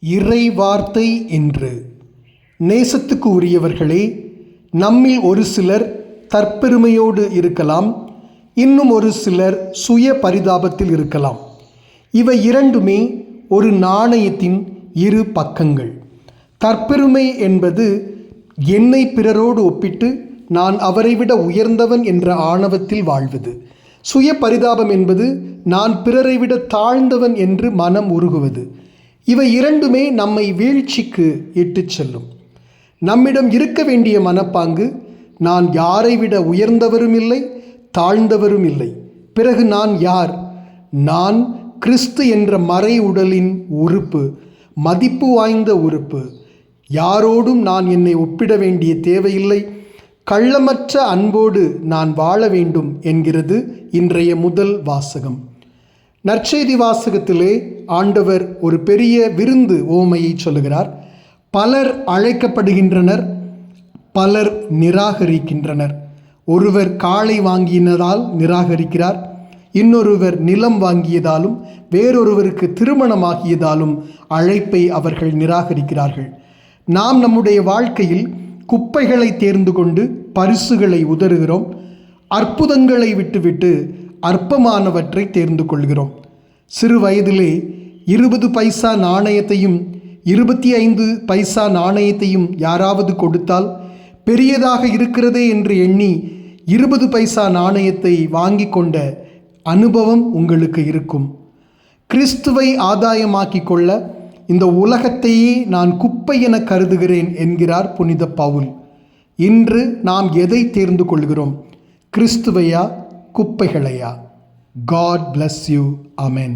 இறை வார்த்தை என்று. நேசத்துக்கு உரியவர்களே, நம்மில் ஒரு சிலர் தற்பெருமையோடு இருக்கலாம், இன்னும் ஒரு சிலர் சுய பரிதாபத்தில் இருக்கலாம். இவை இரண்டுமே ஒரு நாணயத்தின் இரு பக்கங்கள். தற்பெருமை என்பது என்னை பிறரோடு ஒப்பிட்டு நான் அவரை விட உயர்ந்தவன் என்ற ஆணவத்தில் வாழ்வது. சுய பரிதாபம் என்பது நான் பிறரை விட தாழ்ந்தவன் என்று மனம் உருகுவது. இவை இரண்டுமே நம்மை வீழ்ச்சிக்கு இட்டுச் செல்லும். நம்மிடம் இருக்க வேண்டிய மனப்பாங்கு, நான் யாரை விட உயர்ந்தவரும் இல்லை, தாழ்ந்தவரும் இல்லை. பிறகு நான் யார்? நான் கிறிஸ்து என்ற மறை உடலின் உறுப்பு, மதிப்பு வாய்ந்த உறுப்பு. யாரோடும் நான் என்னை ஒப்பிட வேண்டிய தேவையில்லை. கள்ளமற்ற அன்போடு நான் வாழ வேண்டும் என்கிறது இன்றைய முதல் வாசகம். நற்செய்தி வாசகத்திலே ஆண்டவர் ஒரு பெரிய விருந்து ஓமையை சொல்லுகிறார். பலர் அழைக்கப்படுகின்றனர், பலர் நிராகரிக்கின்றனர். ஒருவர் காளை வாங்கியதால் நிராகரிக்கிறார், இன்னொருவர் நிலம் வாங்கியதாலும் வேறொருவருக்கு திருமணமாகியதாலும் அழைப்பை அவர்கள் நிராகரிக்கிறார்கள். நாம் நம்முடைய வாழ்க்கையில் குப்பைகளை தேர்ந்து கொண்டு பரிசுகளை உதறுகிறோம். அற்புதங்களை விட்டுவிட்டு அற்பமானவற்றை தேர்ந்து கொள்கிறோம். சிறு வயதிலே 20 பைசா நாணயத்தையும் 25 பைசா நாணயத்தையும் யாராவது கொடுத்தால் பெரியதாக இருக்கிறதே என்று எண்ணி 20 பைசா நாணயத்தை வாங்கி கொண்ட அனுபவம் உங்களுக்கு இருக்கும். கிறிஸ்துவை ஆதாயமாக்கி கொள்ள இந்த உலகத்தையே நான் குப்பை என கருதுகிறேன் என்கிறார் புனித பவுல். இன்று நாம் எதை தேர்ந்து கொள்கிறோம்? கிறிஸ்துவையா, குப்பைகளையா? God bless you. Amen.